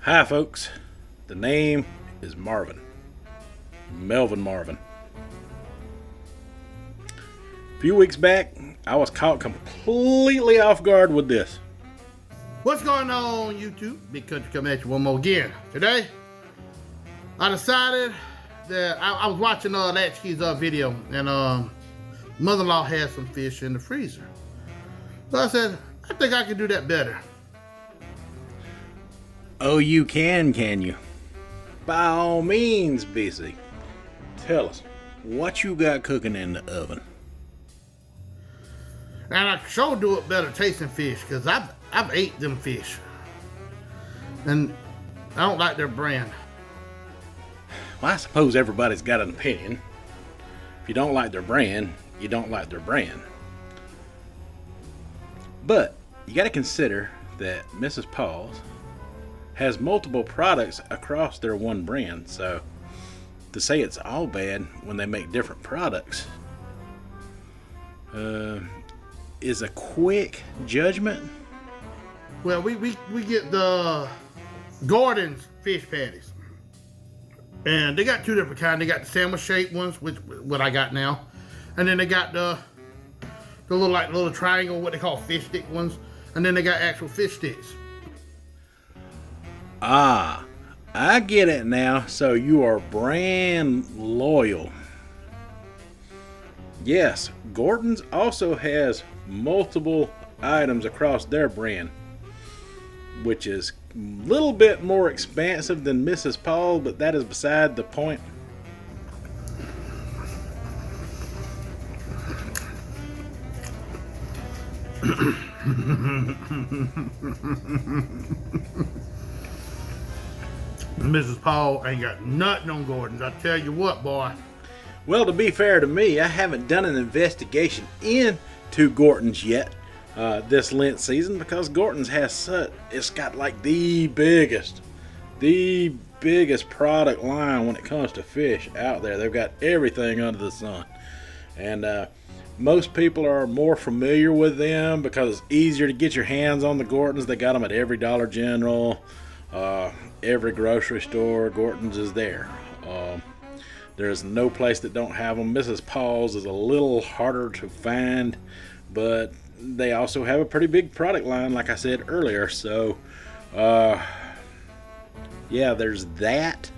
Hi folks, the name is Marvin, Melvin Marvin. A few weeks back, I was caught completely off guard with this. What's going on, YouTube? Big Country coming at you one more again. Today, I decided that I was watching Latchkey's video, and mother-in-law had some fish in the freezer. So I said, I think I can do that better. Oh, you can you? By all means, BC. Tell us, what you got cooking in the oven? And I sure do it better tasting fish, because I've ate them fish. And I don't like their brand. Well, I suppose everybody's got an opinion. If you don't like their brand, you don't like their brand. But you got to consider that Mrs. Paul's has multiple products across their one brand, so to say it's all bad when they make different products is a quick judgment. Well, we get the Gorton's fish patties, and they got two different kinds. They got the sandwich shaped ones, which what I got now, and then they got the little triangle, what they call fish stick ones, and then they got actual fish sticks. Ah, I get it now. So you are brand loyal. Yes, Gorton's also has multiple items across their brand, which is a little bit more expansive than Mrs. Paul, but that is beside the point. Mrs. Paul ain't got nothing on Gorton's. I tell you what, boy. Well, to be fair to me, I haven't done an investigation into Gorton's yet this Lent season, because Gorton's has it's got like the biggest product line when it comes to fish out there. They've got everything under the sun, and most people are more familiar with them because it's easier to get your hands on the Gorton's. They got them at every Dollar General, every grocery store. Gorton's is there. There's no place that don't have them. Mrs. Paul's is a little harder to find, but they also have a pretty big product line, like I said earlier. So, yeah, there's that.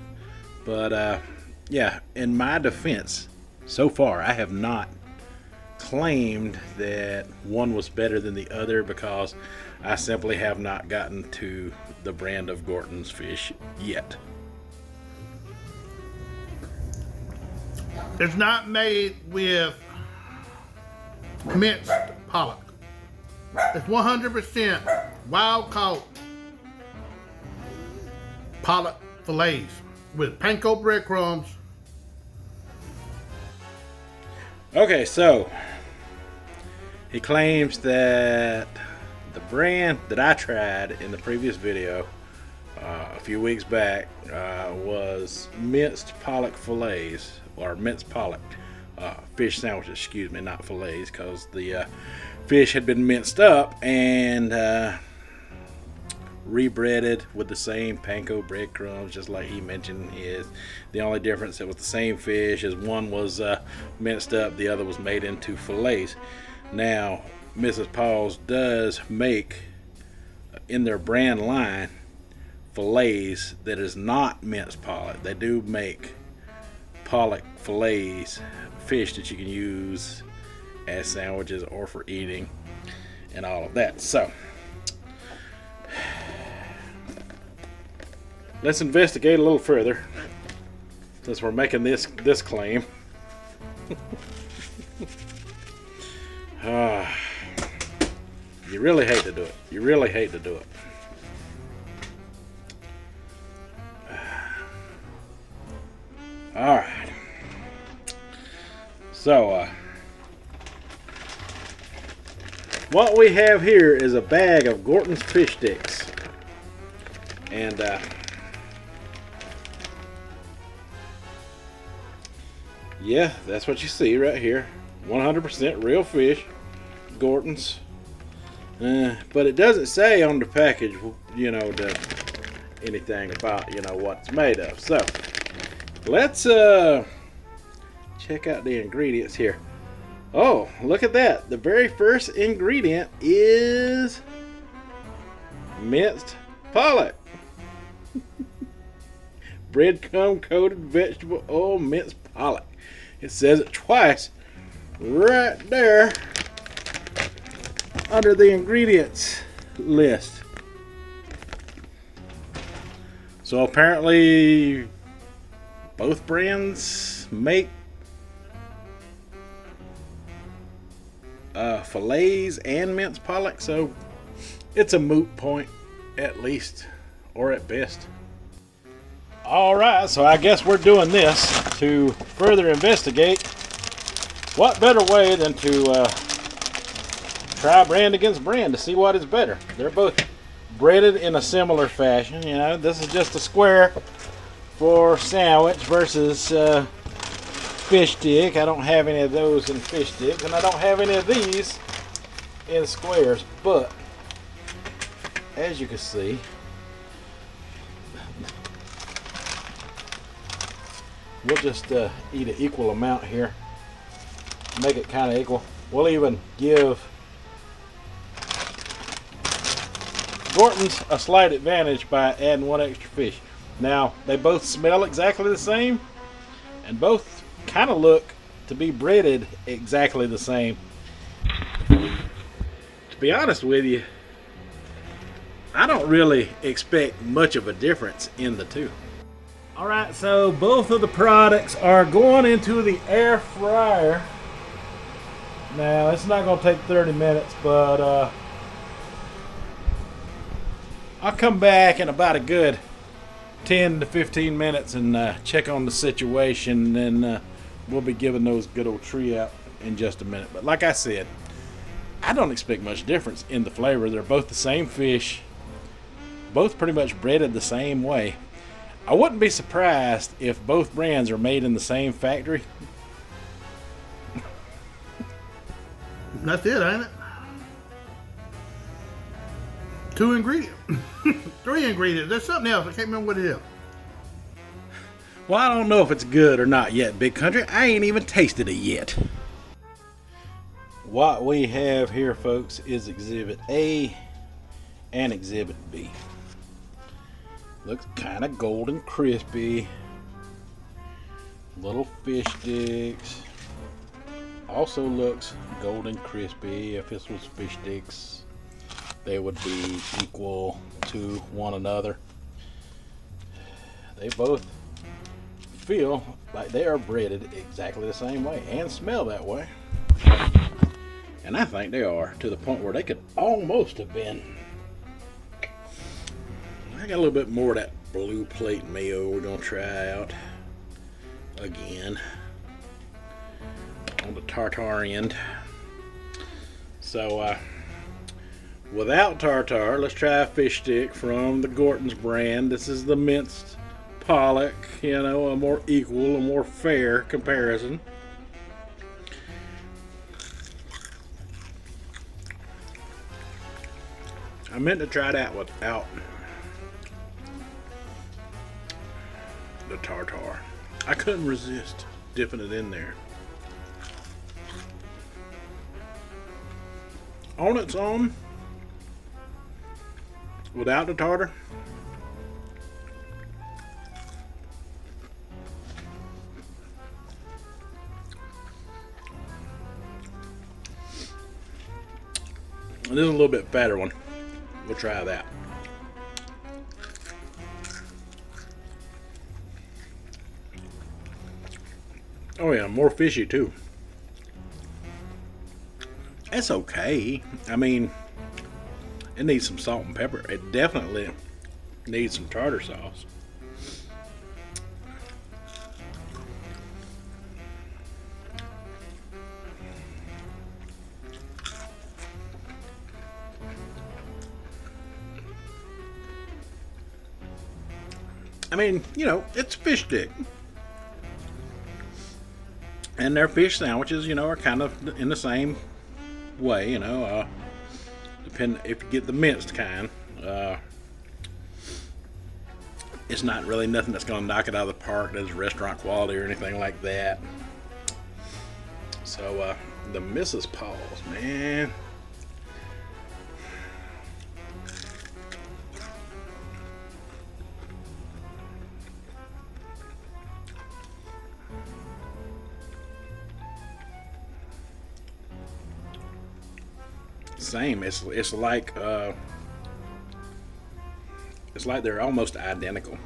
But, yeah, in my defense, so far, I have not claimed that one was better than the other, because I simply have not gotten to the brand of Gorton's fish yet. It's not made with minced pollock. It's 100% wild caught pollock fillets with panko breadcrumbs. Okay, so he claims that the brand that I tried in the previous video a few weeks back was minced pollock fillets, or minced pollock fish sandwiches, excuse me, not fillets, because the fish had been minced up and rebreaded with the same panko breadcrumbs, just like he mentioned. Is the only difference, it was the same fish, as one was minced up, the other was made into fillets. Now, Mrs. Paul's does make in their brand line fillets that is not minced pollock. They do make pollock fillets, fish that you can use as sandwiches or for eating and all of that. So let's investigate a little further, since we're making this claim. You really hate to do it. You really hate to do it. All right. So, what we have here is a bag of Gorton's fish sticks, and yeah, that's what you see right here. 100% real fish, Gorton's. But it doesn't say on the package, you know, the anything about, you know, what it's made of. So let's check out the ingredients here. Oh, look at that. The very first ingredient is minced pollock. Breadcrumb coated vegetable oil minced pollock. It says it twice right there under the ingredients list. So apparently both brands make fillets and minced pollock, so it's a moot point at least, or at best. Alright, so I guess we're doing this to further investigate. What better way than to try brand against brand to see what is better. They're both breaded in a similar fashion. You know, this is just a square for sandwich versus fish stick. I don't have any of those in fish sticks, and I don't have any of these in squares. But as you can see, we'll just eat an equal amount here. Make it kind of equal. We'll even give Gorton's a slight advantage by adding one extra fish. Now, they both smell exactly the same, and both kind of look to be breaded exactly the same. To be honest with you, I don't really expect much of a difference in the two. Alright, so both of the products are going into the air fryer. Now, it's not going to take 30 minutes, but I'll come back in about a good 10 to 15 minutes and check on the situation, and we'll be giving those good old tree out in just a minute. But like I said, I don't expect much difference in the flavor. They're both the same fish, both pretty much breaded the same way. I wouldn't be surprised if both brands are made in the same factory. That's it, ain't it? 2 ingredients. 3 ingredients. There's something else. I can't remember what it is. Well, I don't know if it's good or not yet, Big Country. I ain't even tasted it yet. What we have here, folks, is Exhibit A and Exhibit B. Looks kind of golden crispy. Little fish sticks. Also looks golden crispy. If this was fish sticks, they would be equal to one another. They both feel like they are breaded exactly the same way and smell that way. And I think they are, to the point where they could almost have been. I got a little bit more of that blue plate mayo we're going to try out again on the tartar end. So without tartar, let's try a fish stick from the Gorton's brand. This is the minced pollock, you know, a more equal, a more fair comparison. I meant to try that without the tartar. I couldn't resist dipping it in there. On its own, without the tartar, this is a little bit fatter one. We'll try that. Oh yeah, more fishy too. It's okay. I mean, it needs some salt and pepper. It definitely needs some tartar sauce. I mean, you know, it's fish stick. And their fish sandwiches, you know, are kind of in the same way, you know. Depend if you get the minced kind. it's not really nothing that's going to knock it out of the park. That's restaurant quality or anything like that. So the Mrs. Paul's, man. Same. It's like they're almost identical.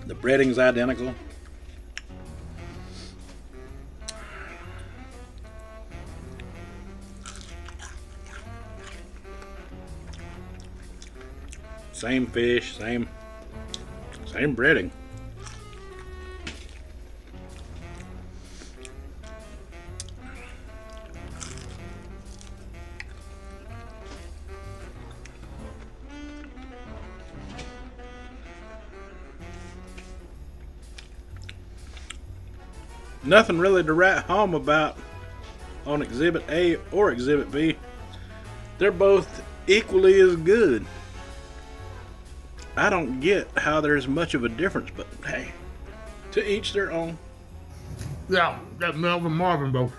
The breading's identical. Same fish, same breading. Nothing really to write home about on Exhibit A or Exhibit B. They're both equally as good. I don't get how there's much of a difference, but hey, to each their own. Yeah, that Melvin Marvin, bro.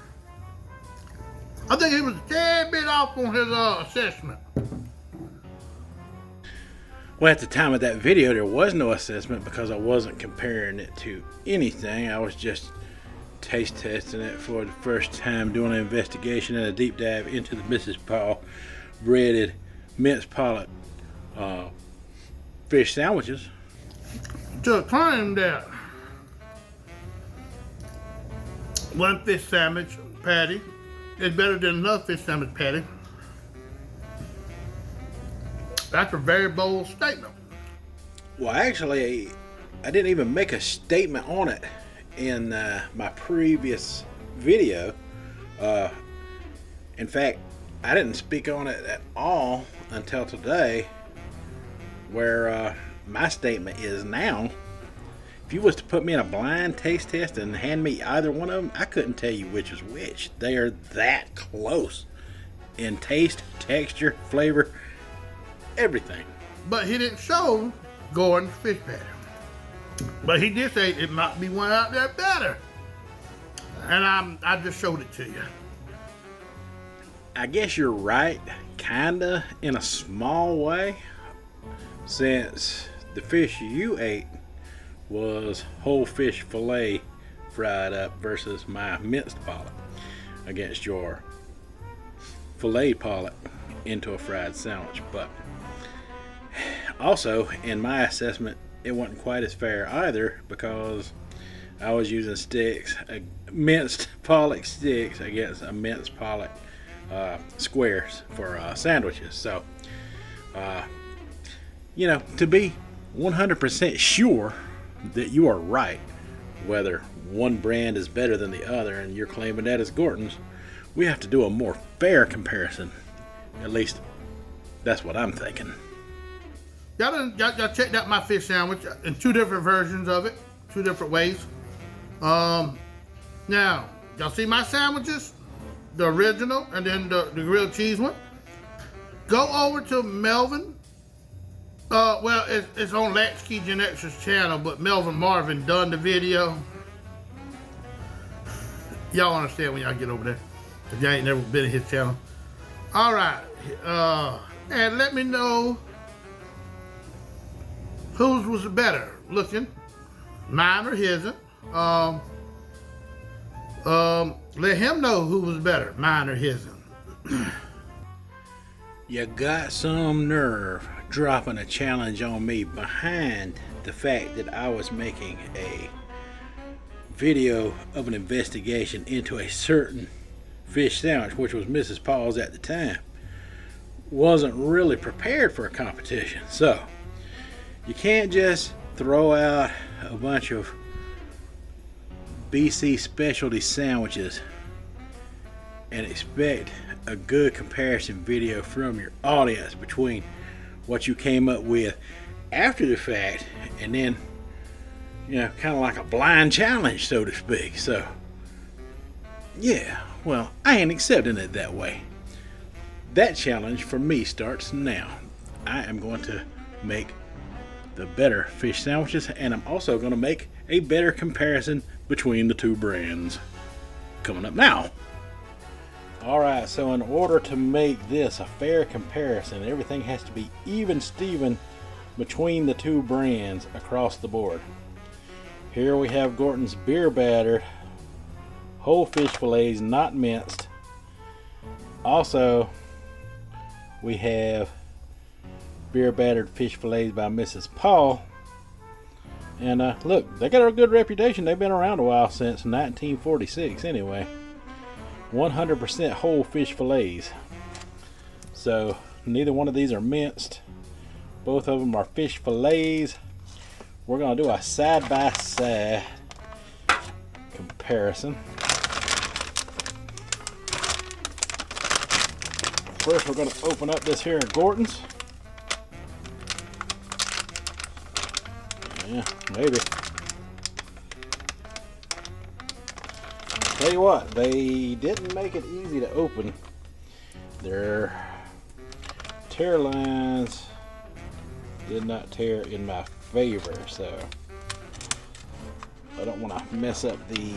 I think he was a tad bit off on his assessment. Well, at the time of that video, there was no assessment because I wasn't comparing it to anything. I was just taste testing it for the first time, doing an investigation and a deep dive into the Mrs. Paul breaded minced pollock fish sandwiches. To claim that one fish sandwich patty is better than another fish sandwich patty, that's a very bold statement. Well, actually, I didn't even make a statement on it in my previous video. In fact, I didn't speak on it at all until today, where my statement is now. If you was to put me in a blind taste test and hand me either one of them, I couldn't tell you which is which. They are that close in taste, texture, flavor, everything. But he didn't show Gorton's fish patty. But he did say it might be one out there better. And I just showed it to you. I guess you're right, kinda, in a small way, since the fish you ate was whole fish fillet fried up versus my minced pollock against your fillet pollock into a fried sandwich. But also, in my assessment, it wasn't quite as fair either because I was using sticks, minced pollock sticks against a minced pollock squares for sandwiches. So, to be 100% sure that you are right, whether one brand is better than the other, and you're claiming that as Gorton's, we have to do a more fair comparison. At least, that's what I'm thinking. Y'all checked out my fish sandwich in two different versions of it, two different ways. Now, y'all see my sandwiches? The original and then the grilled cheese one. Go over to Melvin. It's on Latchkey Genetics channel, but Melvin Marvin done the video. Y'all understand when y'all get over there, because y'all ain't never been in his channel. All right, and let me know whose was better looking, mine or his. Let him know who was better, mine or his. You got some nerve dropping a challenge on me behind the fact that I was making a video of an investigation into a certain fish sandwich, which was Mrs. Paul's at the time. Wasn't really prepared for a competition. So, you can't just throw out a bunch of BC specialty sandwiches and expect a good comparison video from your audience between what you came up with after the fact and then, kind of like a blind challenge, so to speak. So, Yeah, well, I ain't accepting it that way. That challenge for me starts now. I am going to make the better fish sandwiches, and I'm also going to make a better comparison between the two brands. Coming up now. Alright, so in order to make this a fair comparison, everything has to be even Steven between the two brands across the board. Here we have Gorton's beer battered whole fish fillets, not minced. Also, we have beer battered fish fillets by Mrs. Paul. And look, they got a good reputation. They've been around a while, since 1946 anyway. 100% whole fish fillets. So neither one of these are minced. Both of them are fish fillets. We're going to do a side-by-side comparison. First, we're going to open up this here Gorton's. Yeah, maybe. Tell you what, they didn't make it easy to open. Their tear lines did not tear in my favor, so I don't want to mess up the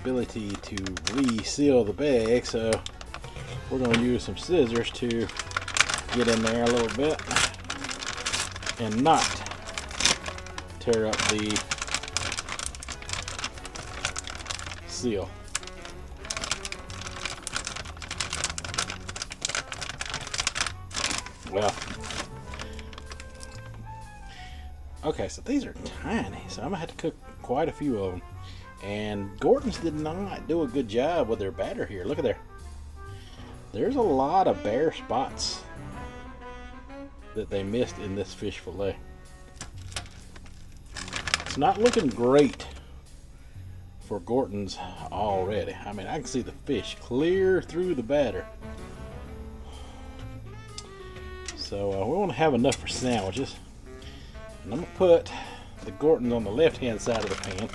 ability to reseal the bag, so we're going to use some scissors to get in there a little bit and not tear up the seal. Well, okay, so these are tiny, so I'm gonna have to cook quite a few of them. And Gorton's did not do a good job with their batter here. Look at there. There's a lot of bare spots that they missed in this fish fillet. It's not looking great for Gorton's already. I mean, I can see the fish clear through the batter. So we want to have enough for sandwiches. And I'm going to put the Gorton's on the left hand side of the pan.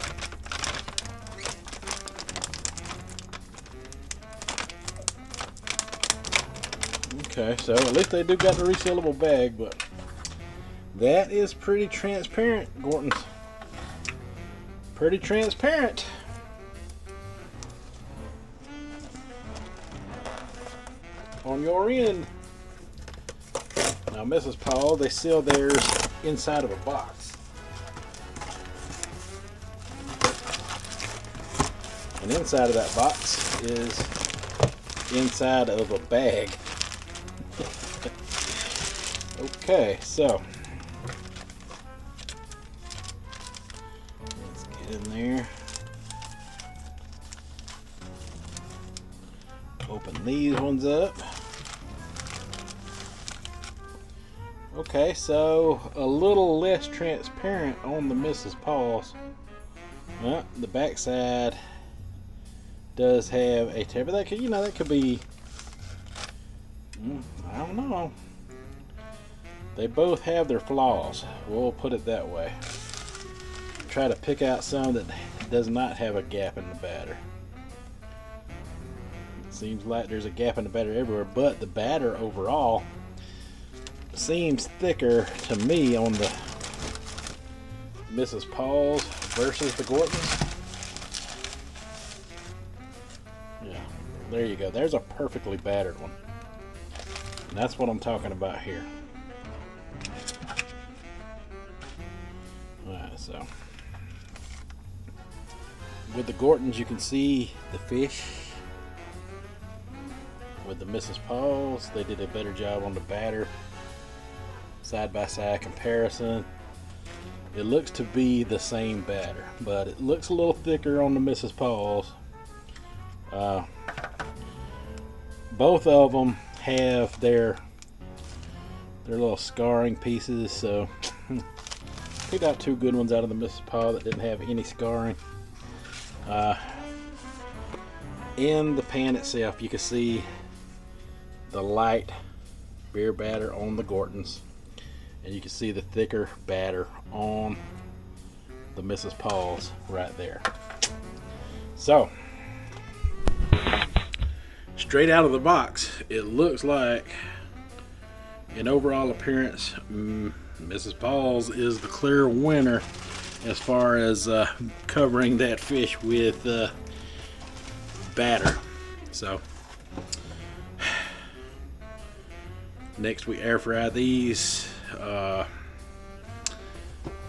Okay, so at least they do got the resealable bag, but that is pretty transparent, Gorton's. Pretty transparent. On your end. Now, Mrs. Paul, they seal theirs inside of a box. And inside of that box is inside of a bag. Okay, so let's get in there. Open these ones up. Okay, so a little less transparent on the Mrs. Paul's. Well, the backside does have a tear, but that could, that could be, I don't know. They both have their flaws. We'll put it that way. Try to pick out some that does not have a gap in the batter. It seems like there's a gap in the batter everywhere, but the batter overall seems thicker to me on the Mrs. Paul's versus the Gorton's. Yeah, there you go. There's a perfectly battered one. And that's what I'm talking about here. Alright, so with the Gorton's you can see the fish. With the Mrs. Paul's, they did a better job on the batter. Side by side comparison. It looks to be the same batter, but it looks a little thicker on the Mrs. Paul's. Both of them have their little scarring pieces, so picked out two good ones out of the Mrs. Paul that didn't have any scarring. In the pan itself, you can see the light beer batter on the Gorton's, and you can see the thicker batter on the Mrs. Paul's right there. So, straight out of the box, it looks like, in overall appearance, Mrs. Paul's is the clear winner as far as covering that fish with batter. So, next we air fry these. Now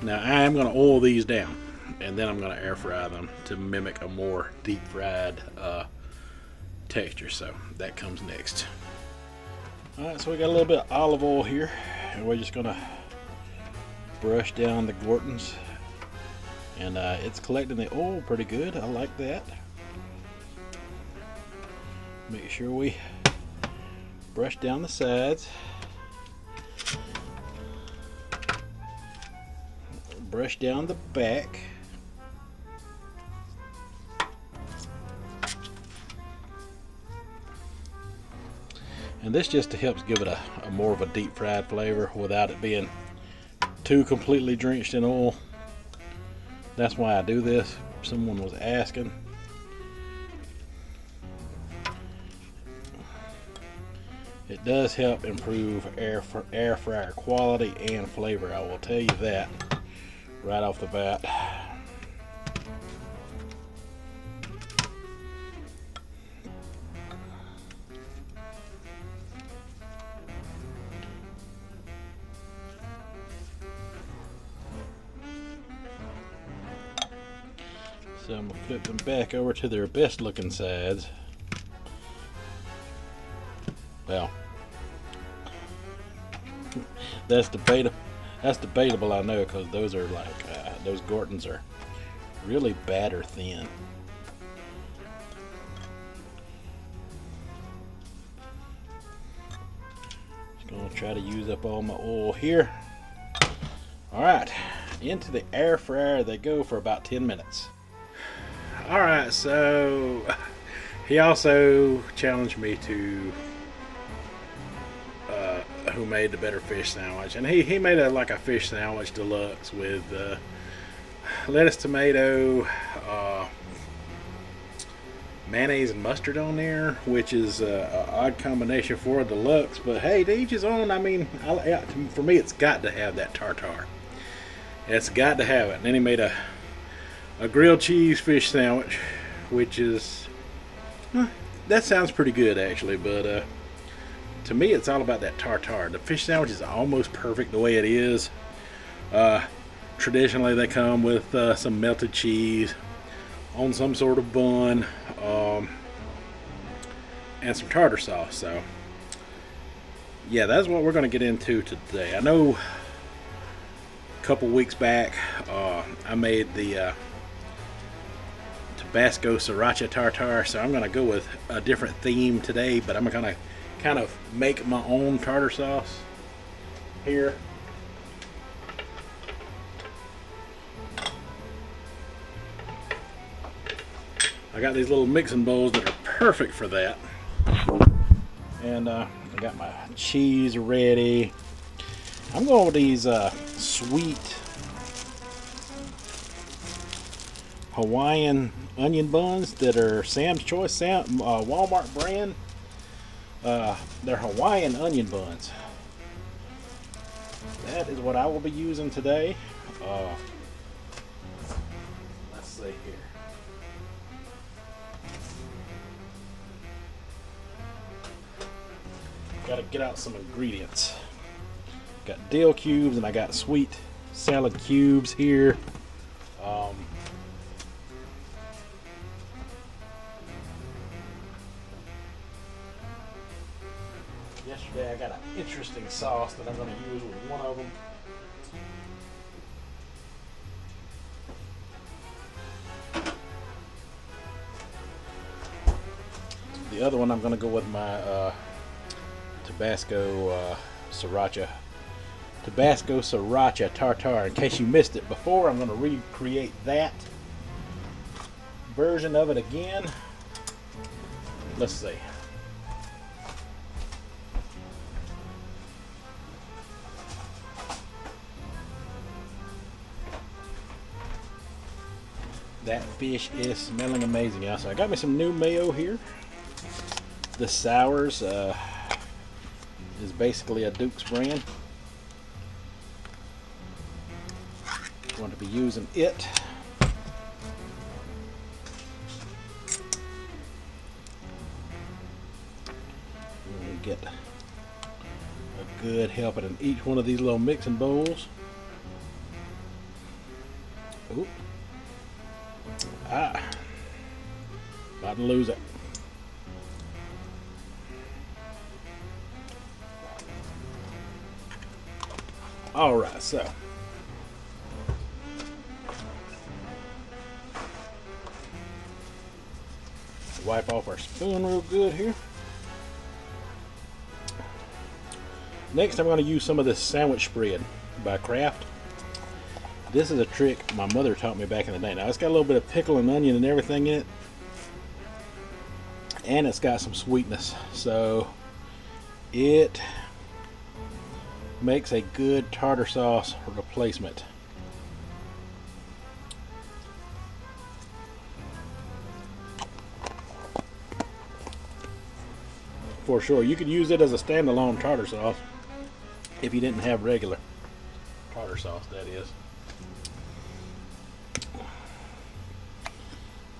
I am going to oil these down, and then I'm going to air fry them to mimic a more deep fried texture. So that comes next. Alright, so we got a little bit of olive oil here, and we're just going to brush down the Gortons. And it's collecting the oil pretty good. I like that. Make sure we brush down the sides. Brush down the back. And this just helps give it a more of a deep fried flavor without it being too completely drenched in oil. That's why I do this. Someone was asking. It does help improve air fryer quality and flavor. I will tell you that right off the bat. So I'm going to flip them back over to their best looking sides. Well, that's debatable. That's debatable, I know, because those are like those Gortons are really batter thin. Just gonna try to use up all my oil here. All right, into the air fryer they go for about 10 minutes. All right, so he also challenged me to who made the better fish sandwich, and he made like a fish sandwich deluxe with lettuce, tomato, mayonnaise and mustard on there, which is an odd combination for a deluxe, but hey, to each his own. I mean, for me it's got to have that tartare. It's got to have it. And then he made a grilled cheese fish sandwich, which is that sounds pretty good actually, but to me it's all about that tartare. The fish sandwich is almost perfect the way it is. Traditionally they come with some melted cheese on some sort of bun, and some tartar sauce. So yeah, that's what we're going to get into today. I know a couple weeks back I made the Tabasco Sriracha tartare, so I'm going to go with a different theme today, but I'm going to kind of make my own tartar sauce here. I got these little mixing bowls that are perfect for that, and I got my cheese ready. I'm going with these sweet Hawaiian onion buns that are Sam's Choice, Walmart brand. They're Hawaiian onion buns. That is what I will be using today. Let's see here. Got to get out some ingredients. Got dill cubes and I got sweet salad cubes here. Yesterday I got an interesting sauce that I'm going to use with one of them. The other one I'm going to go with my Tabasco Sriracha tartare. In case you missed it before, I'm going to recreate that version of it again. Let's see. That fish is smelling amazing, y'all. So I got me some new mayo here. The Sours is basically a Duke's brand. Going to be using it. And get a good helping in each one of these little mixing bowls. Oop. About to lose it. All right, so wipe off our spoon real good here. Next, I'm going to use some of this sandwich spread by Kraft. This is a trick my mother taught me back in the day. Now, it's got a little bit of pickle and onion and everything in it, and it's got some sweetness, so it makes a good tartar sauce replacement. For sure, you could use it as a standalone tartar sauce if you didn't have regular tartar sauce, that is.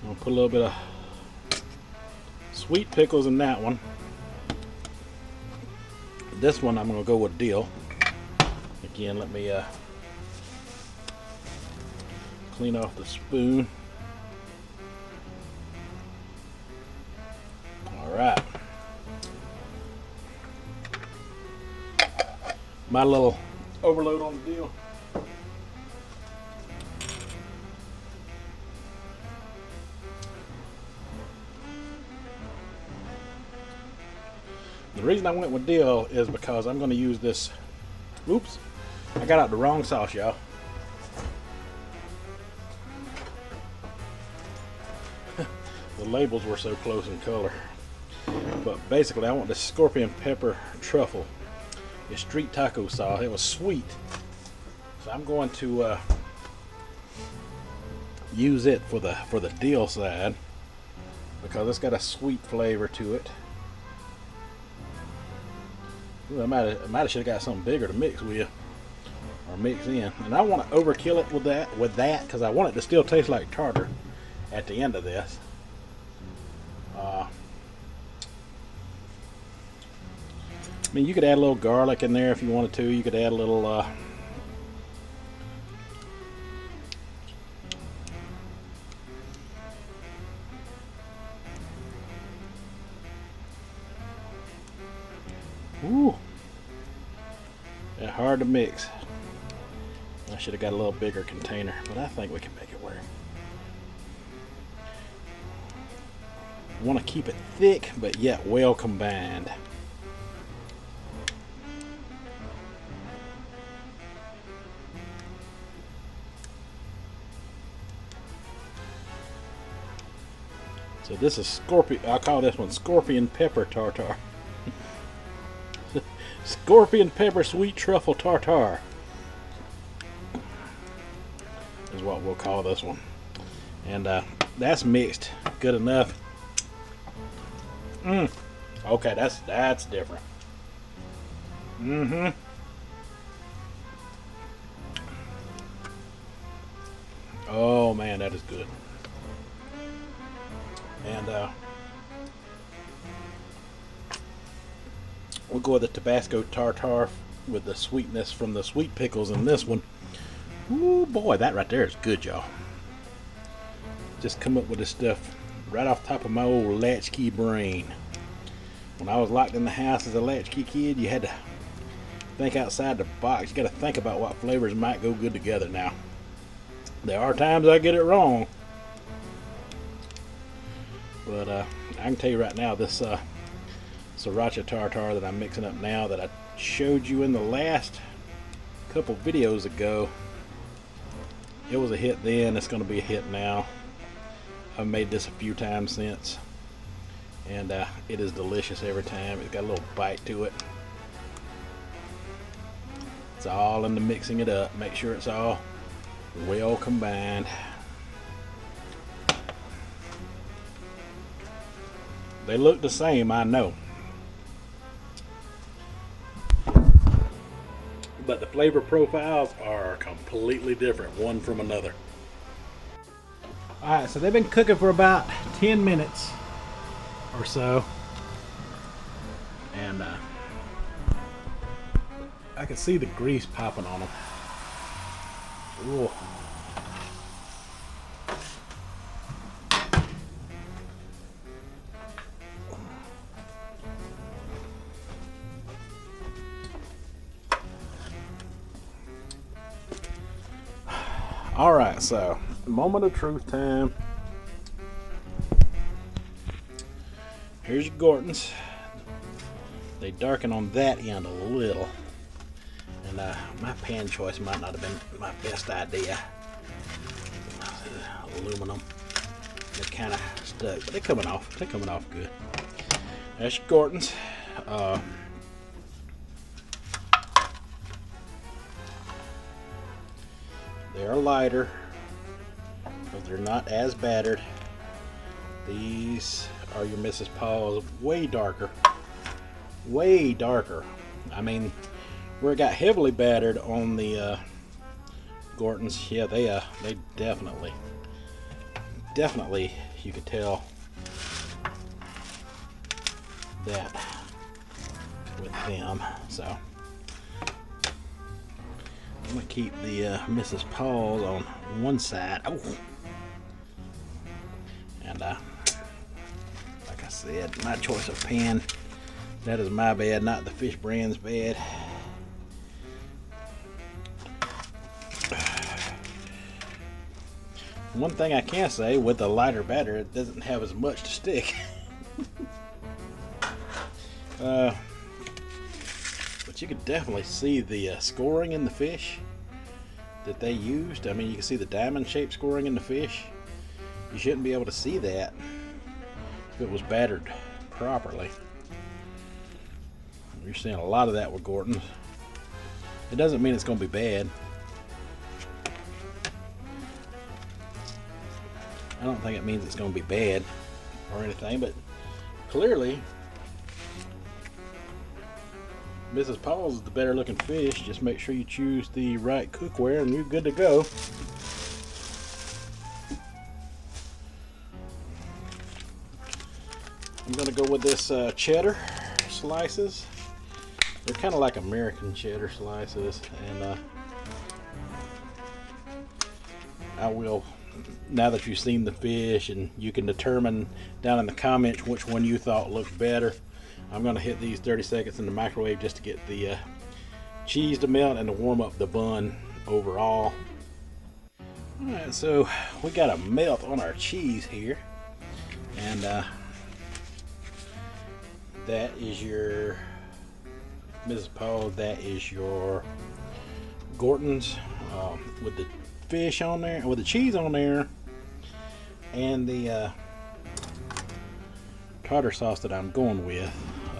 I'll put a little bit of sweet pickles in that one. This one I'm going to go with dill. Again, let me clean off the spoon. Alright. My little overload on the dill. The reason I went with dill is because I'm going to use this. Oops, I got out the wrong sauce, y'all. The labels were so close in color. But basically, I want this scorpion pepper truffle. It's street taco sauce. It was sweet, so I'm going to use it for the dill side because it's got a sweet flavor to it. Ooh, I might have should have got something bigger to mix with or mix in, and I want to overkill it with that because I want it to still taste like tartar at the end of this. I mean, you could add a little garlic in there if you wanted to. You could add a little ooh, they're hard to mix. I should have got a little bigger container, but I think we can make it work. Want to keep it thick, but yet well combined. So this is scorpion. I call this one scorpion pepper tartar. Scorpion pepper sweet truffle tartar is what we'll call this one, and that's mixed good enough. Okay, that's different. Oh man, that is good. And we'll go with the Tabasco tartar with the sweetness from the sweet pickles in this one. Ooh boy, that right there is good, y'all. Just come up with this stuff right off the top of my old latchkey brain. When I was locked in the house as a latchkey kid, you had to think outside the box. You got to think about what flavors might go good together. Now, there are times I get it wrong, but I can tell you right now, this sriracha tartar that I'm mixing up now, that I showed you in the last couple videos ago, it was a hit then. It's going to be a hit now. I've made this a few times since, and it is delicious every time. It's got a little bite to it. It's all in the mixing it up. Make sure it's all well combined. They look the same, I know. But the flavor profiles are completely different, one from another. Alright, so they've been cooking for about 10 minutes or so. And I can see the grease popping on them. Ooh. Alright, so moment of truth time. Here's your Gortons. They darken on that end a little. And my pan choice might not have been my best idea. Aluminum. They're kind of stuck, but they're coming off. They're coming off good. That's your Gortons. They are lighter, but they're not as battered. These are your Mrs. Paul's, way darker. Way darker. I mean, where it got heavily battered on the Gortons, yeah, they definitely, you could tell that with them. So I'm gonna keep the Mrs. Paul's on one side. Oh, and like I said, my choice of pan. That is my bad, not the fish brand's bad. One thing I can say, with the lighter batter, it doesn't have as much to stick. But you can definitely see the scoring in the fish that they used. I mean, you can see the diamond shaped scoring in the fish. You shouldn't be able to see that if it was battered properly. You're seeing a lot of that with Gorton's. It doesn't mean it's going to be bad. I don't think it means it's going to be bad or anything, but clearly Mrs. Paul's is the better looking fish. Just make sure you choose the right cookware and you're good to go. I'm going to go with this cheddar slices. They're kind of like American cheddar slices, and I will, now that you've seen the fish and you can determine down in the comments which one you thought looked better, I'm going to hit these 30 seconds in the microwave just to get the cheese to melt and to warm up the bun overall. Alright, so we got a melt on our cheese here, and that is your Mrs. Paul, that is your Gorton's with the fish on there, with the cheese on there, and the tartar sauce that I'm going with.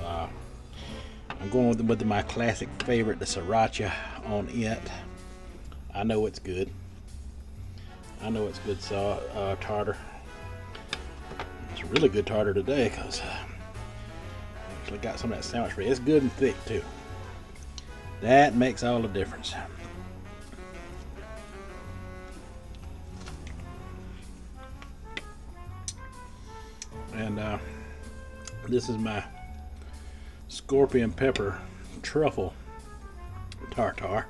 I'm going with my classic favorite, the sriracha on it. I know it's good. I know it's good tartar. It's a really good tartar today because actually got some of that sandwich ready. It's good and thick too. That makes all the difference. And this is my scorpion pepper truffle tartar.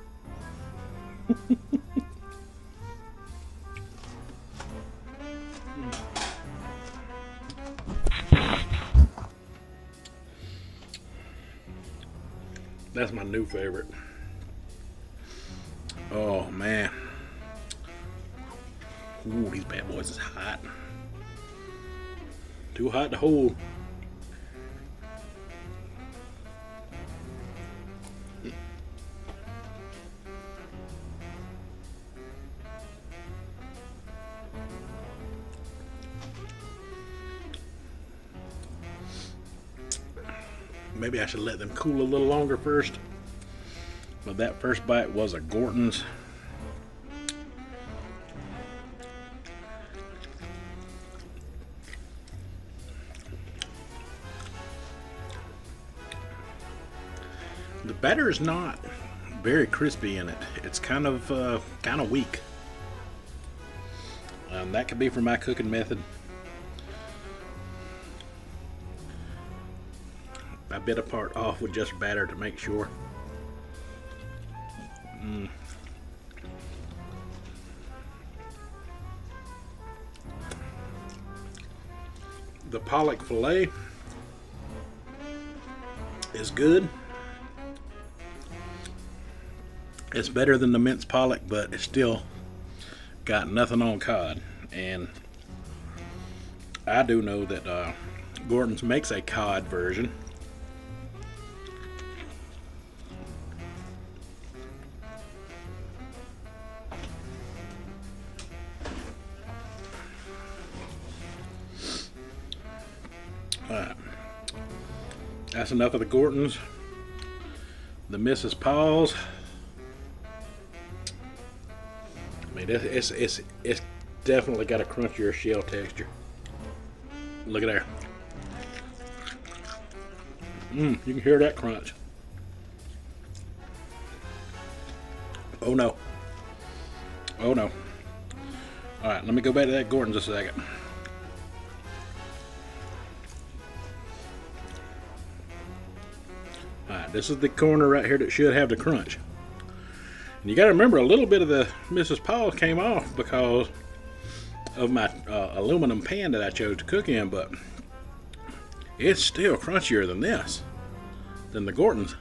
That's my new favorite. Oh man. Ooh, these bad boys is hot. Too hot to hold. Maybe I should let them cool a little longer first. But that first bite was a Gorton's. The batter is not very crispy in it. It's kind of weak. That could be from my cooking method. I bit a part off with just batter to make sure. The pollock fillet is good. It's better than the minced pollock, but it's still got nothing on cod. And I do know that Gorton's makes a cod version. Alright, that's enough of the Gortons. The Mrs. Paul's. I mean, it's definitely got a crunchier shell texture. Look at there. You can hear that crunch. Oh no. Oh no. Alright, let me go back to that Gorton just a second. Alright, this is the corner right here that should have the crunch. And you got to remember, a little bit of the Mrs. Paul came off because of my aluminum pan that I chose to cook in, but it's still crunchier than this, than the Gorton's.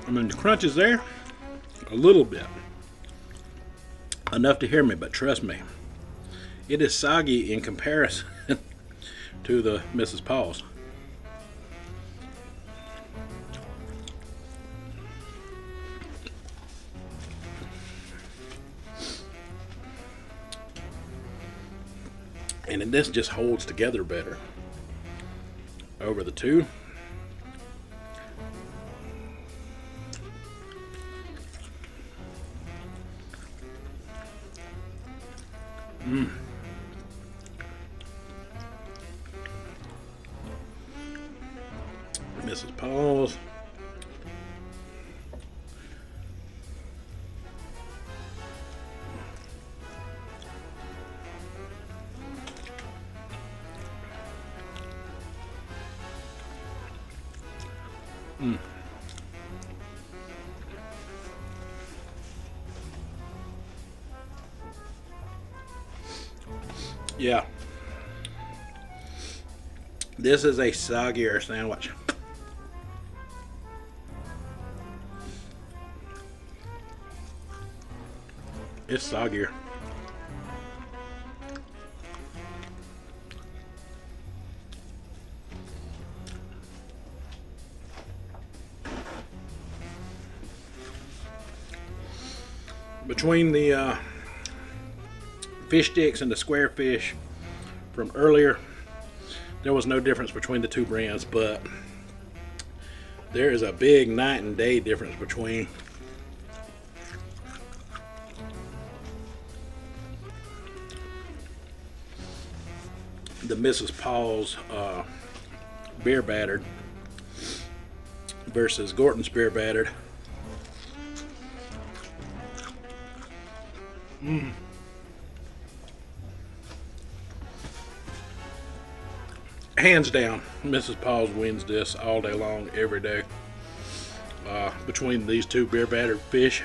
I mean, the crunch is there a little bit, enough to hear me, but trust me, it is soggy in comparison to the Mrs. Paul's. And then this just holds together better over the two. Mrs. Paul's. Yeah. This is a soggier sandwich. It's soggier. Between the fish sticks and the square fish from earlier, there was no difference between the two brands, but there is a big night and day difference between the Mrs. Paul's beer battered versus Gorton's beer battered. Hands down, Mrs. Paul's wins this all day long, every day. Between these two beer battered fish,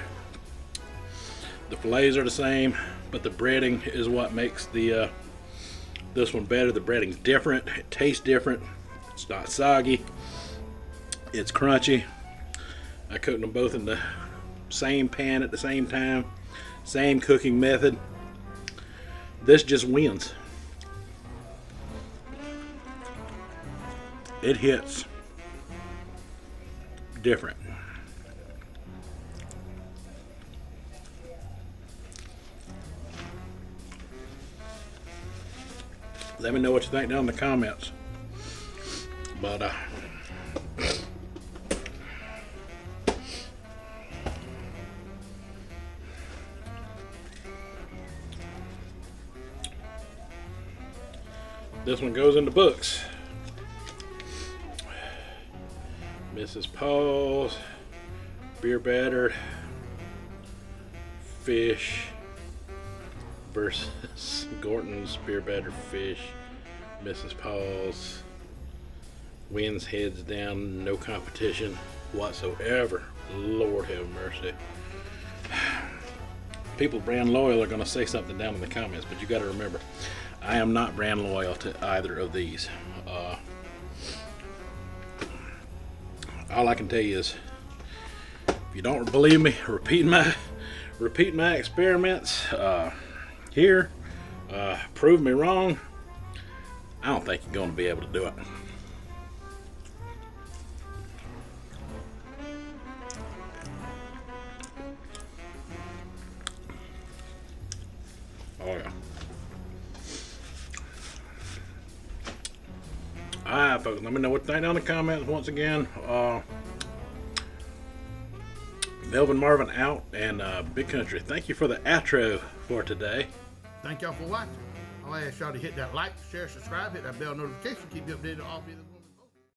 the fillets are the same, but the breading is what makes the this one better. The breading's different. It tastes different. It's not soggy. It's crunchy. I cooked them both in the same pan at the same time. Same cooking method. This just wins. It hits different. Let me know what you think down in the comments. But this one goes in the books. Mrs. Paul's beer battered fish versus Gorton's beer battered fish. Mrs. Paul's wins heads down, no competition whatsoever. Lord have mercy. People brand loyal are going to say something down in the comments, but you got to remember, I am not brand loyal to either of these. All I can tell you is, if you don't believe me, repeat my experiments here. Prove me wrong. I don't think you're going to be able to do it. Oh yeah. Alright folks, let me know what you think down in the comments once again. Melvin Marvin out, and Big Country, thank you for the outro for today. Thank y'all for watching. I'll ask y'all to hit that like, share, subscribe, hit that bell notification, keep you updated on all videos.